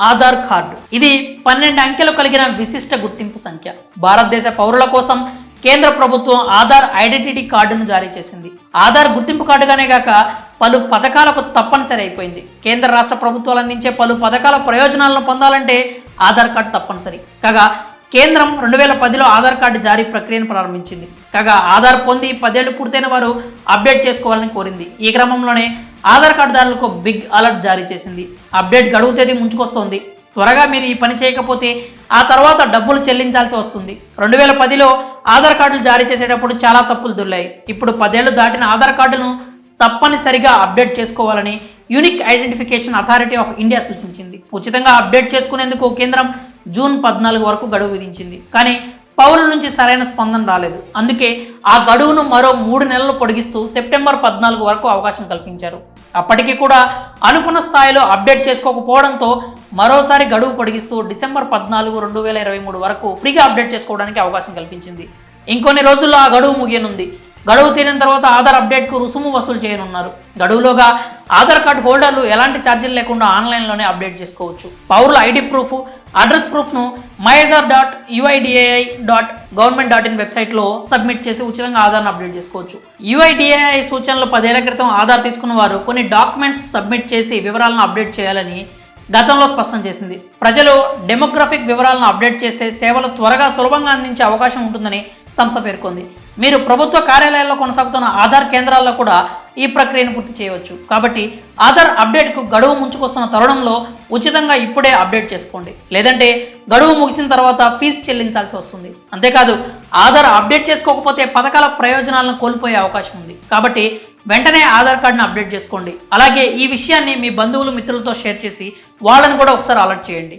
Aadhaar card. ఇది 12 అంకెలు కలిగిన విశిష్ట గుర్తింపు సంఖ్య. భారతదేశ పౌరుల కోసం కేంద్ర ప్రభుత్వం ఆధార్ ఐడెంటిటీ కార్డును జారీ చేసింది. ఆధార్ గుర్తింపు కార్డుగానే గాక పలు పథకాలకు తప్పనిసరి అయిపోయింది. కేంద్ర రాష్ట్ర ప్రభుత్వాలు అందించే పలు పథకాల ప్రయోజనాలను పొందాలంటే ఆధార్ కార్డు తప్పనిసరి. కాగా కేంద్రం 2010లో ఆధార్ కార్డు జారీ ప్రక్రియను ప్రారంభించింది. కాగా ఆధార్ పొంది 10 ఏళ్లు పూర్తయిన వారు అప్డేట్ చేసుకోవాలని కోరింది. ఈ క్రమంలోనే ఆధార్ కార్డుదారులకు బిగ్ అలర్ట్ జారీ చేసింది. అప్డేట్ గడువు తేదీ ముంచుకొస్తోంది. త్వరగా మీరు ఈ పని చేయకపోతే ఆ తర్వాత డబ్బులు చెల్లించాల్సి వస్తుంది. 2010లో ఆధార్ కార్డులు జారీ చేసేటప్పుడు చాలా తప్పులు దొర్లాయి. ఇప్పుడు 10 ఏళ్లు దాటిన ఆధార్ కార్డును తప్పనిసరిగా అప్డేట్ చేసుకోవాలని unique identification authority of India సూచించింది. ఉచితంగా అప్డేట్ చేసుకునేందుకు కేంద్రం జూన్ 14 వరకు గడువు విధించింది. కానీ పౌరుల నుంచి సరైన స్పందన రాలేదు. అందుకే ఆ గడువును మరో 3 నెలలు పొడిగిస్తూ సెప్టెంబర్ 14 వరకు అవకాశం కల్పించారు. అప్పటికీ కూడా అనుకున్న స్థాయిలో అప్డేట్ చేసుకోకపోవడంతో మరోసారి గడువు పొడిగిస్తూ డిసెంబర్ 14, 2023 వరకు ఫ్రీగా అప్డేట్ చేసుకోవడానికి అవకాశం కల్పించింది. ఇంకొన్ని రోజుల్లో ఆ గడువు ముగియనుంది. గడువు తీరిన తర్వాత ఆధార్ అప్డేట్కు రుసుము వసూలు చేయనున్నారు. గడువులోగా ఆధార్ కార్డు హోల్డర్లు ఎలాంటి ఛార్జీలు లేకుండా ఆన్లైన్లోనే అప్డేట్ చేసుకోవచ్చు. పౌరుల ఐడి ప్రూఫ్, అడ్రస్ ప్రూఫ్ను myadhar.uidai.government.in వెబ్సైట్లో సబ్మిట్ చేసి ఉచితంగా ఆధార్ను అప్డేట్ చేసుకోవచ్చు. UIDAI సూచనలు 10 ఏళ్ల క్రితం ఆధార్ తీసుకున్న వారు కొన్ని డాక్యుమెంట్స్ సబ్మిట్ చేసి వివరాలను అప్డేట్ చేయాలని గతంలో స్పష్టం చేసింది. ప్రజలు డెమోగ్రఫిక్ వివరాలను అప్డేట్ చేస్తే సేవలు త్వరగా సులభంగా అందించే అవకాశం ఉంటుందని సంస్థ పేర్కొంది. మీరు ప్రభుత్వ కార్యాలయాల్లో కొనసాగుతున్న ఆధార్ కేంద్రాల్లో కూడా ఈ ప్రక్రియను పూర్తి చేయవచ్చు. కాబట్టి ఆధార్ అప్డేట్కు గడువు ముంచుకొస్తున్న తరుణంలో ఉచితంగా ఇప్పుడే అప్డేట్ చేసుకోండి. లేదంటే గడువు ముగిసిన తర్వాత ఫీజు చెల్లించాల్సి వస్తుంది. అంతేకాదు ఆధార్ అప్డేట్ చేసుకోకపోతే పథకాల ప్రయోజనాలను కోల్పోయే అవకాశం ఉంది. కాబట్టి వెంటనే ఆధార్ కార్డును అప్డేట్ చేసుకోండి. అలాగే ఈ విషయాన్ని మీ బంధువులు, మిత్రులతో షేర్ చేసి వాళ్ళని కూడా ఒకసారి అలర్ట్ చేయండి.